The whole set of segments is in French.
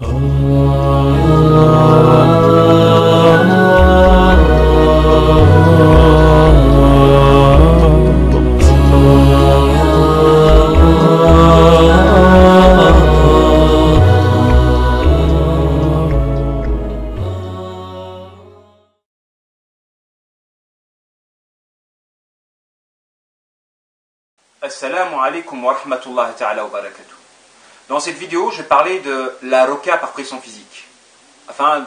Assalamu alaikum wa rahmatullahi ta'ala wa barakatuh. Dans cette vidéo, je vais parler de la ruqya par pression physique, afin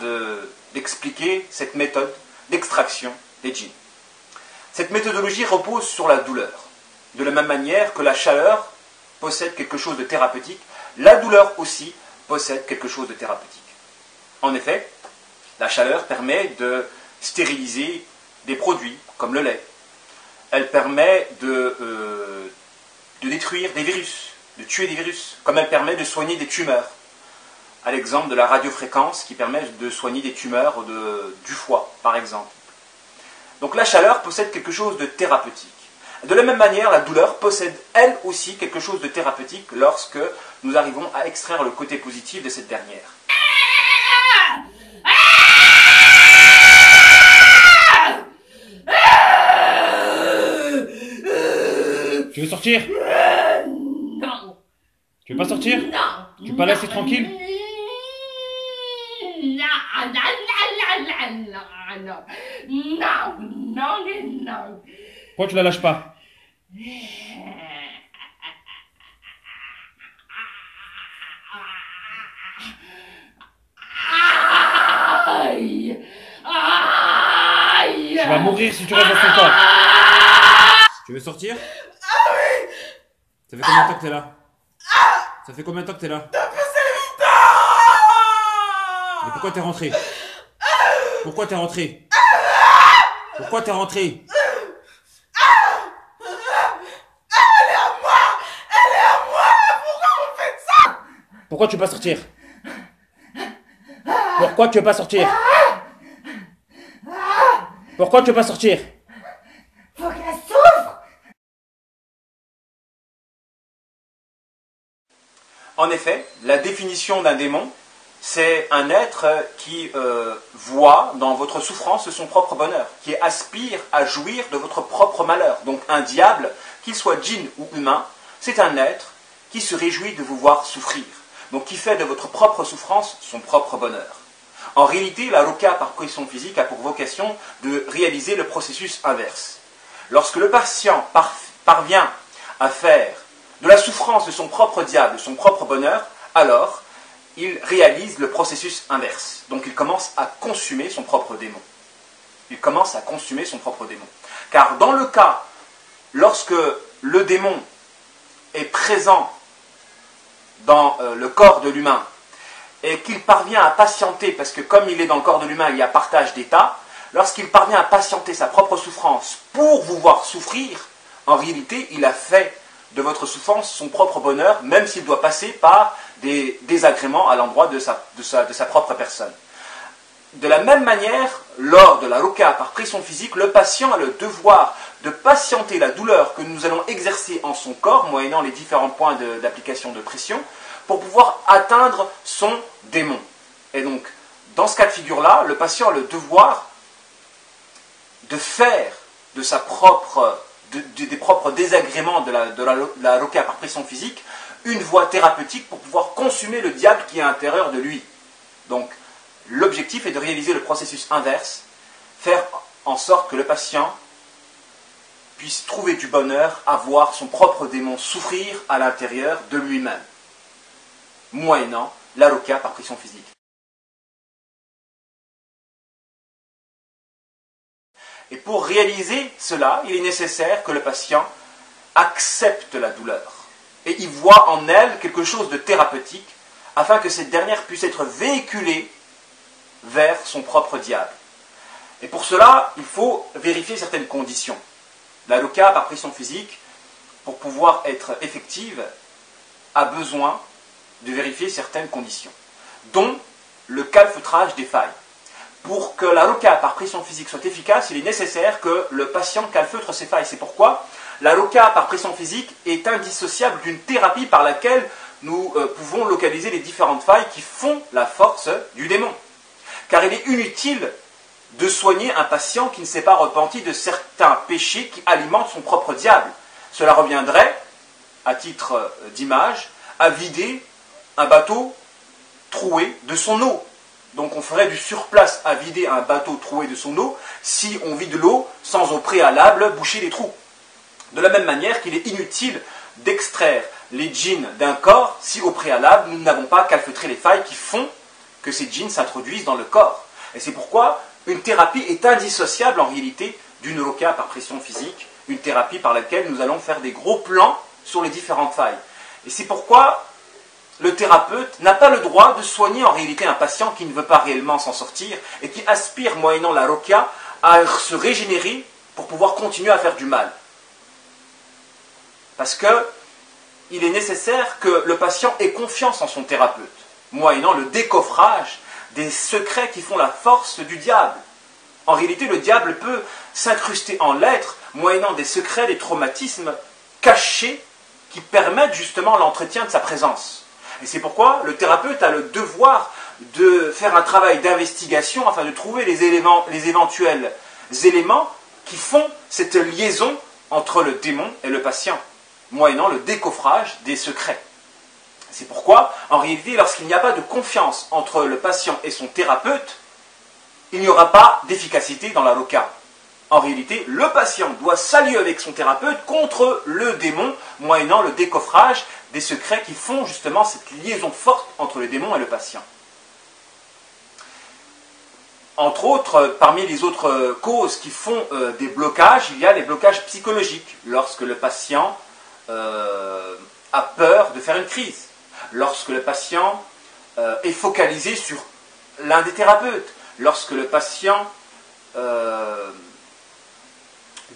d'expliquer cette méthode d'extraction des djinns. Cette méthodologie repose sur la douleur. De la même manière que la chaleur possède quelque chose de thérapeutique, la douleur aussi possède quelque chose de thérapeutique. En effet, la chaleur permet de stériliser des produits comme le lait. Elle permet de détruire des virus, de tuer des virus, comme elle permet de soigner des tumeurs. À l'exemple de la radiofréquence qui permet de soigner des tumeurs du foie, par exemple. Donc la chaleur possède quelque chose de thérapeutique. De la même manière, la douleur possède elle aussi quelque chose de thérapeutique lorsque nous arrivons à extraire le côté positif de cette dernière. Tu veux sortir? Non. Tu veux pas sortir? Non. Tu veux pas laisser tranquille? Non. Pourquoi tu la lâches pas? Aïe. Aïe. Tu vas mourir si tu restes dans ton corps. Tu veux sortir? Ah oui. Ça fait combien de temps que t'es là? Ça fait combien de temps que t'es là? Mais pourquoi t'es rentré? Pourquoi t'es rentré? Pourquoi t'es rentré? Elle est à moi. Pourquoi vous faites ça? Pourquoi tu veux pas sortir? Pourquoi tu veux pas sortir? Pourquoi tu veux pas sortir? Faut qu'elle souffre. En effet, la définition d'un démon, c'est un être qui voit dans votre souffrance son propre bonheur, qui aspire à jouir de votre propre malheur. Donc un diable, qu'il soit djinn ou humain, c'est un être qui se réjouit de vous voir souffrir. Donc qui fait de votre propre souffrance son propre bonheur. En réalité, la ruqya par pression physique a pour vocation de réaliser le processus inverse. Lorsque le patient parvient à faire de la souffrance de son propre diable, son propre bonheur, alors il réalise le processus inverse. Donc il commence à consumer son propre démon. Il commence à consumer son propre démon. Car dans le cas, lorsque le démon est présent dans le corps de l'humain, et qu'il parvient à patienter, parce que comme il est dans le corps de l'humain, il y a partage d'état, lorsqu'il parvient à patienter sa propre souffrance pour vous voir souffrir, en réalité, il a fait de votre souffrance son propre bonheur, même s'il doit passer par des désagréments à l'endroit de sa propre personne. De la même manière, lors de la ruqya par pression physique, le patient a le devoir de patienter la douleur que nous allons exercer en son corps, moyennant les différents points d'application de pression, pour pouvoir atteindre son démon. Et donc, dans ce cas de figure-là, le patient a le devoir de faire de des propres désagréments de la ruqya par pression physique une voie thérapeutique pour pouvoir consumer le diable qui est à l'intérieur de lui. Donc, l'objectif est de réaliser le processus inverse, faire en sorte que le patient puisse trouver du bonheur à voir son propre démon souffrir à l'intérieur de lui-même, moyennant la ruqya par pression physique. Et pour réaliser cela, il est nécessaire que le patient accepte la douleur et y voit en elle quelque chose de thérapeutique afin que cette dernière puisse être véhiculée vers son propre diable. Et pour cela, il faut vérifier certaines conditions. La ruqya par pression physique, pour pouvoir être effective, a besoin de vérifier certaines conditions, dont le calfeutrage des failles. Pour que la ruqya par pression physique soit efficace, il est nécessaire que le patient calfeutre ses failles. C'est pourquoi la ruqya par pression physique est indissociable d'une thérapie par laquelle nous pouvons localiser les différentes failles qui font la force du démon. Car il est inutile de soigner un patient qui ne s'est pas repenti de certains péchés qui alimentent son propre diable. Cela reviendrait, à titre d'image, à vider un bateau troué de son eau. Donc on ferait du surplace à vider un bateau troué de son eau si on vide l'eau sans au préalable boucher les trous. De la même manière qu'il est inutile d'extraire les djinns d'un corps si au préalable nous n'avons pas calfeutré les failles qui font que ces djinns s'introduisent dans le corps. Et c'est pourquoi une thérapie est indissociable en réalité d'une ruqya par pression physique, une thérapie par laquelle nous allons faire des gros plans sur les différentes failles. Et c'est pourquoi le thérapeute n'a pas le droit de soigner en réalité un patient qui ne veut pas réellement s'en sortir et qui aspire, moyennant la ruqya, à se régénérer pour pouvoir continuer à faire du mal. Parce que il est nécessaire que le patient ait confiance en son thérapeute, moyennant le décoffrage des secrets qui font la force du diable. En réalité, le diable peut s'incruster en l'être, moyennant des secrets, des traumatismes cachés qui permettent justement l'entretien de sa présence. Et c'est pourquoi le thérapeute a le devoir de faire un travail d'investigation afin de trouver les éventuels éléments qui font cette liaison entre le démon et le patient, moyennant le décoffrage des secrets. C'est pourquoi, en réalité, lorsqu'il n'y a pas de confiance entre le patient et son thérapeute, il n'y aura pas d'efficacité dans la ruqya. En réalité, le patient doit s'allier avec son thérapeute contre le démon, moyennant le décoffrage des secrets qui font justement cette liaison forte entre le démon et le patient. Entre autres, parmi les autres causes qui font des blocages, il y a les blocages psychologiques. Lorsque le patient a peur de faire une crise, lorsque le patient est focalisé sur l'un des thérapeutes, lorsque le patient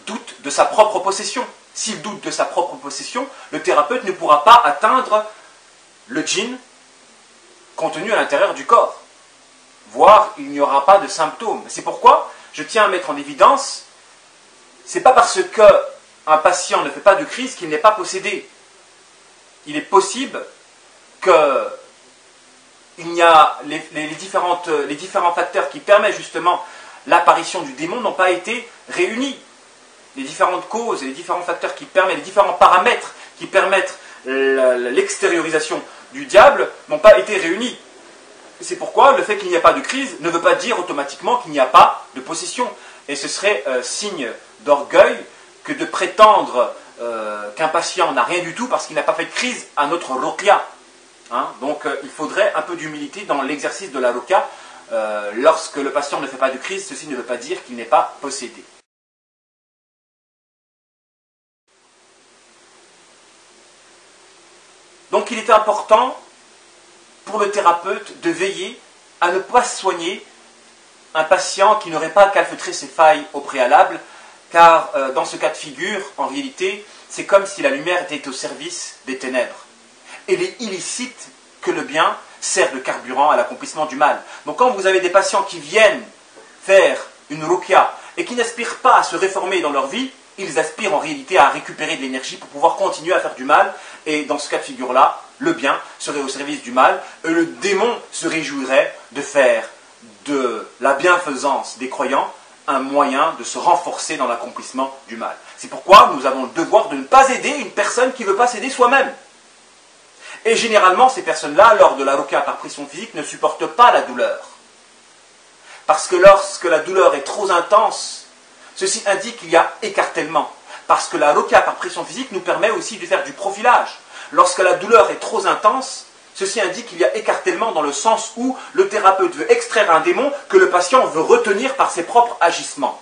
doute de sa propre possession. S'il doute de sa propre possession, le thérapeute ne pourra pas atteindre le djinn contenu à l'intérieur du corps. Voire, il n'y aura pas de symptômes. C'est pourquoi je tiens à mettre en évidence, c'est pas parce qu'un patient ne fait pas de crise qu'il n'est pas possédé. Il est possible que il y a les différents facteurs qui permettent justement l'apparition du démon n'ont pas été réunis. Les différentes causes et les différents facteurs qui permettent, les différents paramètres qui permettent l'extériorisation du diable n'ont pas été réunis. C'est pourquoi le fait qu'il n'y a pas de crise ne veut pas dire automatiquement qu'il n'y a pas de possession. Et ce serait signe d'orgueil que de prétendre qu'un patient n'a rien du tout parce qu'il n'a pas fait de crise à notre ruqya. Donc il faudrait un peu d'humilité dans l'exercice de la ruqya. Lorsque le patient ne fait pas de crise, ceci ne veut pas dire qu'il n'est pas possédé. Donc il est important pour le thérapeute de veiller à ne pas soigner un patient qui n'aurait pas calfeutré ses failles au préalable, car dans ce cas de figure, en réalité, c'est comme si la lumière était au service des ténèbres. Et il est illicite que le bien sert de carburant à l'accomplissement du mal. Donc quand vous avez des patients qui viennent faire une ruqya et qui n'aspirent pas à se réformer dans leur vie, ils aspirent en réalité à récupérer de l'énergie pour pouvoir continuer à faire du mal. Et dans ce cas de figure-là, le bien serait au service du mal, et le démon se réjouirait de faire de la bienfaisance des croyants un moyen de se renforcer dans l'accomplissement du mal. C'est pourquoi nous avons le devoir de ne pas aider une personne qui ne veut pas s'aider soi-même. Et généralement, ces personnes-là, lors de la ruqya par pression physique, ne supportent pas la douleur. Parce que lorsque la douleur est trop intense, ceci indique qu'il y a écartèlement. Parce que la ruqya par pression physique nous permet aussi de faire du profilage. Lorsque la douleur est trop intense, ceci indique qu'il y a écartèlement dans le sens où le thérapeute veut extraire un démon que le patient veut retenir par ses propres agissements.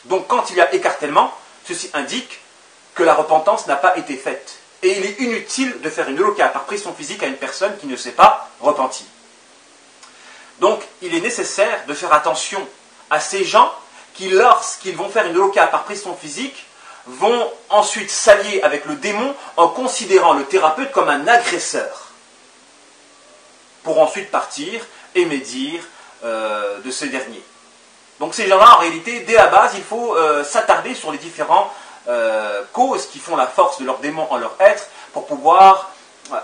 Donc quand il y a écartèlement, ceci indique que la repentance n'a pas été faite. Et il est inutile de faire une ruqya par pression physique à une personne qui ne s'est pas repentie. Donc il est nécessaire de faire attention à ces gens qui, lorsqu'ils vont faire une ruqya par pression physique, vont ensuite s'allier avec le démon en considérant le thérapeute comme un agresseur, pour ensuite partir et médire de ce dernier. Donc ces gens-là, en réalité, dès la base, il faut s'attarder sur les différentes causes qui font la force de leur démon en leur être, pour pouvoir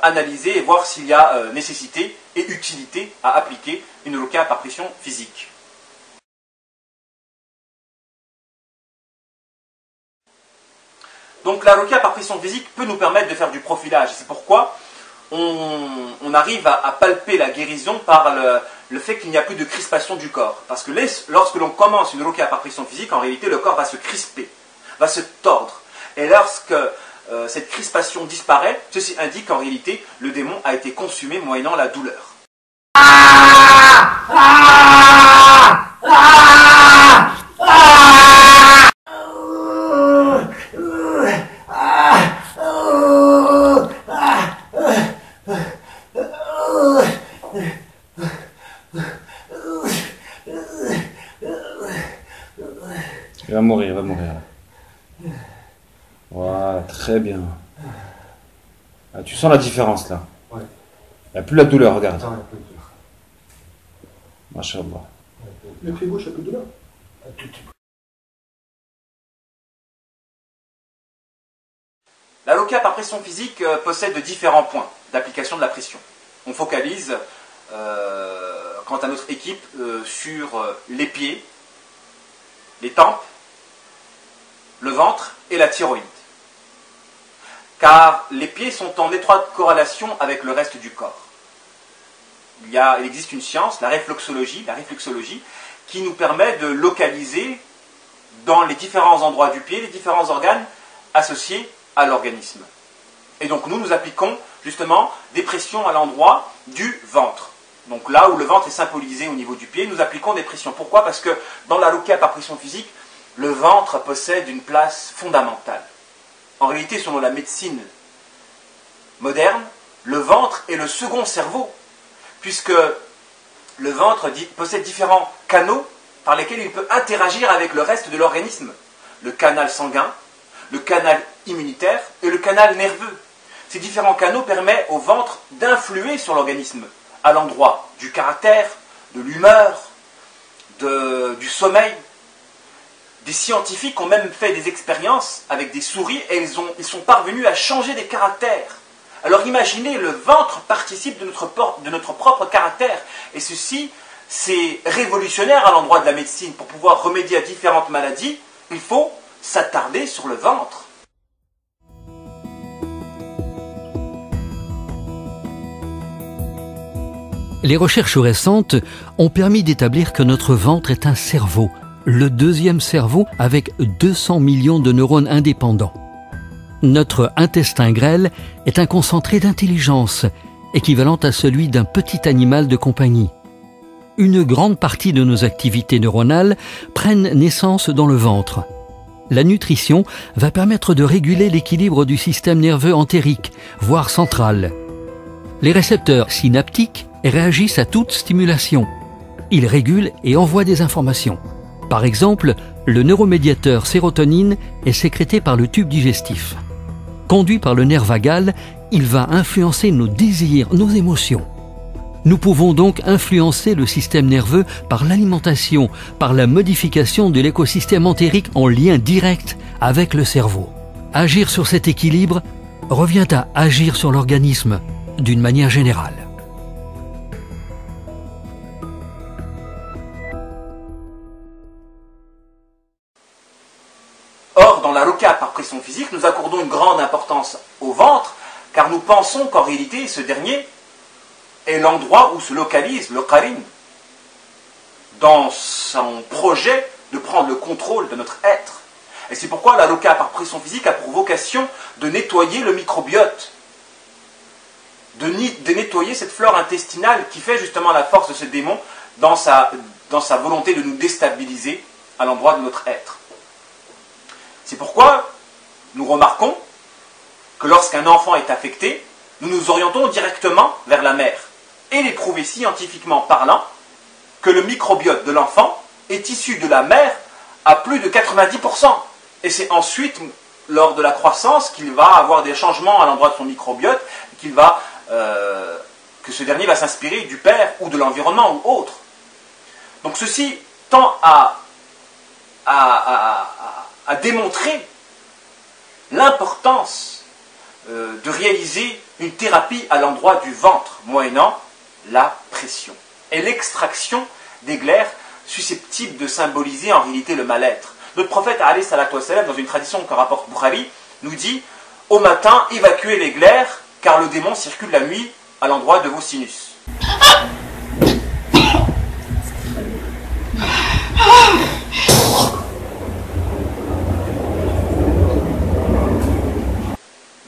analyser et voir s'il y a nécessité et utilité à appliquer une ruqya par pression physique. Donc la ruqya par pression physique peut nous permettre de faire du profilage. C'est pourquoi on arrive à palper la guérison par le fait qu'il n'y a plus de crispation du corps. Parce que lorsque l'on commence une ruqya par pression physique, en réalité le corps va se crisper, va se tordre. Et lorsque cette crispation disparaît, ceci indique qu'en réalité le démon a été consumé moyennant la douleur. Il va mourir, il va mourir. Voilà, très bien. Ah, tu sens la différence là? Ouais. Il n'y a plus la douleur, regarde. Non, il n'y a plus de douleur. Masha'Allah. Le pied gauche, il n'y a plus de douleur. Un tout petit peu. La ruqya par pression physique possède différents points d'application de la pression. On focalise, quant à notre équipe, sur les pieds, les tempes, le ventre et la thyroïde. Car les pieds sont en étroite corrélation avec le reste du corps. Il existe une science, la réflexologie, qui nous permet de localiser dans les différents endroits du pied les différents organes associés à l'organisme. Et donc nous appliquons justement des pressions à l'endroit du ventre. Donc là où le ventre est symbolisé au niveau du pied, nous appliquons des pressions. Pourquoi? Parce que dans la ruqya par pression physique, le ventre possède une place fondamentale. En réalité, selon la médecine moderne, le ventre est le second cerveau, puisque le ventre possède différents canaux par lesquels il peut interagir avec le reste de l'organisme. Le canal sanguin, le canal immunitaire et le canal nerveux. Ces différents canaux permettent au ventre d'influer sur l'organisme, à l'endroit du caractère, de l'humeur, du sommeil. Des scientifiques ont même fait des expériences avec des souris et ils sont parvenus à changer des caractères. Alors imaginez, le ventre participe de notre propre caractère. Et ceci, c'est révolutionnaire à l'endroit de la médecine. Pour pouvoir remédier à différentes maladies, il faut s'attarder sur le ventre. Les recherches récentes ont permis d'établir que notre ventre est un cerveau, le deuxième cerveau avec 200 millions de neurones indépendants. Notre intestin grêle est un concentré d'intelligence, équivalent à celui d'un petit animal de compagnie. Une grande partie de nos activités neuronales prennent naissance dans le ventre. La nutrition va permettre de réguler l'équilibre du système nerveux entérique, voire central. Les récepteurs synaptiques réagissent à toute stimulation. Ils régulent et envoient des informations. Par exemple, le neuromédiateur sérotonine est sécrété par le tube digestif. Conduit par le nerf vagal, il va influencer nos désirs, nos émotions. Nous pouvons donc influencer le système nerveux par l'alimentation, par la modification de l'écosystème entérique en lien direct avec le cerveau. Agir sur cet équilibre revient à agir sur l'organisme d'une manière générale. Or, dans la ruqya par pression physique, nous accordons une grande importance au ventre, car nous pensons qu'en réalité, ce dernier est l'endroit où se localise le qarin, dans son projet de prendre le contrôle de notre être. Et c'est pourquoi la ruqya par pression physique a pour vocation de nettoyer le microbiote, de nettoyer cette flore intestinale qui fait justement la force de ce démon dans sa volonté de nous déstabiliser à l'endroit de notre être. C'est pourquoi nous remarquons que lorsqu'un enfant est affecté, nous nous orientons directement vers la mère. Et il est prouvé scientifiquement parlant que le microbiote de l'enfant est issu de la mère à plus de 90%. Et c'est ensuite, lors de la croissance, qu'il va avoir des changements à l'endroit de son microbiote, que ce dernier va s'inspirer du père ou de l'environnement ou autre. Donc ceci tend à démontrer l'importance de réaliser une thérapie à l'endroit du ventre, moyennant la pression. Et l'extraction des glaires susceptible de symboliser en réalité le mal-être. Notre prophète, alayhi salatu wassalam, dans une tradition que rapporte Bukhari, nous dit « Au matin, évacuez les glaires, car le démon circule la nuit à l'endroit de vos sinus. »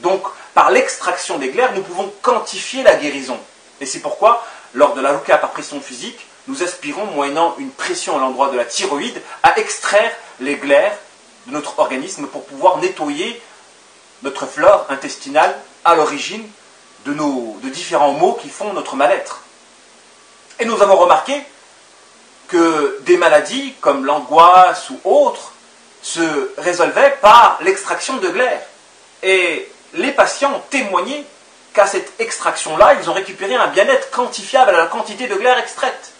Donc, par l'extraction des glaires, nous pouvons quantifier la guérison. Et c'est pourquoi, lors de la ruqya par pression physique, nous aspirons, moyennant une pression à l'endroit de la thyroïde, à extraire les glaires de notre organisme pour pouvoir nettoyer notre flore intestinale à l'origine de différents maux qui font notre mal-être. Et nous avons remarqué que des maladies comme l'angoisse ou autres se résolvaient par l'extraction de glaires. Et les patients ont témoigné qu'à cette extraction-là, ils ont récupéré un bien-être quantifiable à la quantité de glaires extraites.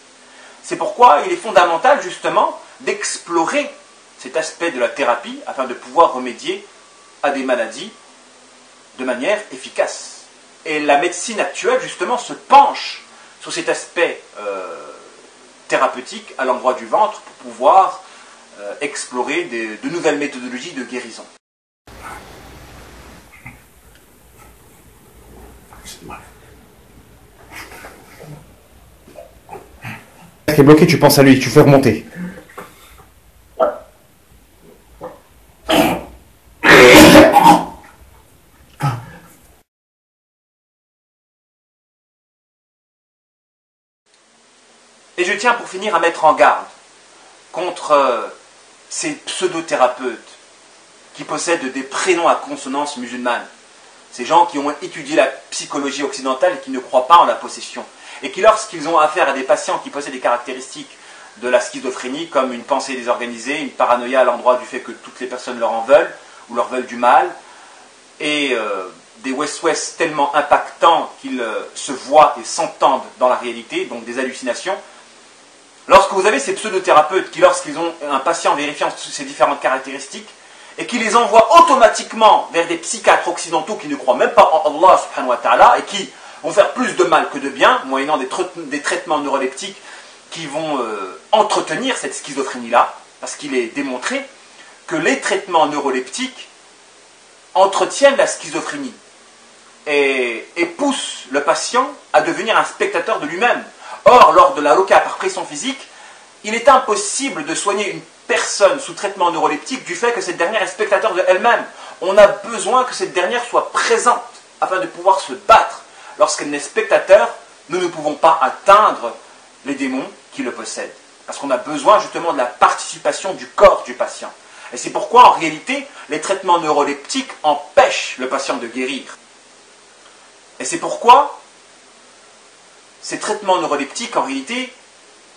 C'est pourquoi il est fondamental justement d'explorer cet aspect de la thérapie afin de pouvoir remédier à des maladies de manière efficace. Et la médecine actuelle justement se penche sur cet aspect thérapeutique à l'endroit du ventre pour pouvoir explorer de nouvelles méthodologies de guérison. Qui est bloqué, tu penses à lui, tu fais remonter. Et je tiens pour finir à mettre en garde contre ces pseudo-thérapeutes qui possèdent des prénoms à consonance musulmane. Ces gens qui ont étudié la psychologie occidentale et qui ne croient pas en la possession. Et qui, lorsqu'ils ont affaire à des patients qui possèdent des caractéristiques de la schizophrénie, comme une pensée désorganisée, une paranoïa à l'endroit du fait que toutes les personnes leur en veulent, ou leur veulent du mal, et des west-west tellement impactants qu'ils se voient et s'entendent dans la réalité, donc des hallucinations. Lorsque vous avez ces pseudo-thérapeutes qui, lorsqu'ils ont un patient vérifiant ces différentes caractéristiques, et qui les envoient automatiquement vers des psychiatres occidentaux qui ne croient même pas en Allah subhanahu wa ta'ala, et qui vont faire plus de mal que de bien, moyennant des traitements neuroleptiques qui vont entretenir cette schizophrénie-là, parce qu'il est démontré que les traitements neuroleptiques entretiennent la schizophrénie et poussent le patient à devenir un spectateur de lui-même. Or, lors de la ruqya par pression physique, il est impossible de soigner une personne sous traitement neuroleptique du fait que cette dernière est spectateur de elle-même. On a besoin que cette dernière soit présente afin de pouvoir se battre. Lorsqu'elle n'est spectateur, nous ne pouvons pas atteindre les démons qui le possèdent. Parce qu'on a besoin justement de la participation du corps du patient. Et c'est pourquoi en réalité, les traitements neuroleptiques empêchent le patient de guérir. Et c'est pourquoi ces traitements neuroleptiques en réalité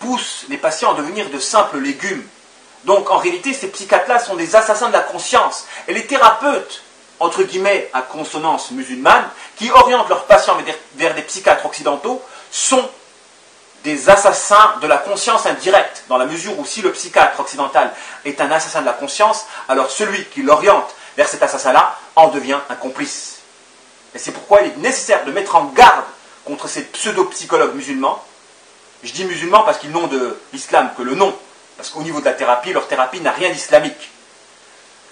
poussent les patients à devenir de simples légumes. Donc en réalité, ces psychiatres-là sont des assassins de la conscience. Et les thérapeutes, entre guillemets, à consonance musulmane, qui orientent leurs patients vers des psychiatres occidentaux, sont des assassins de la conscience indirecte, dans la mesure où si le psychiatre occidental est un assassin de la conscience, alors celui qui l'oriente vers cet assassin-là en devient un complice. Et c'est pourquoi il est nécessaire de mettre en garde contre ces pseudo-psychologues musulmans. Je dis musulmans parce qu'ils n'ont de l'islam que le nom, parce qu'au niveau de la thérapie, leur thérapie n'a rien d'islamique.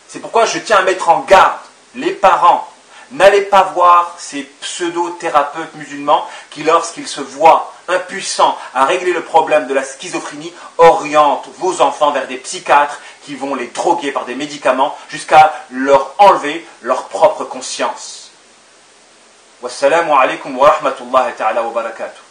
C'est pourquoi je tiens à mettre en garde les parents. N'allez pas voir ces pseudo-thérapeutes musulmans qui, lorsqu'ils se voient impuissants à régler le problème de la schizophrénie, orientent vos enfants vers des psychiatres qui vont les droguer par des médicaments jusqu'à leur enlever leur propre conscience. Wassalamu alaikum wa rahmatullahi ta'ala wa barakatuh.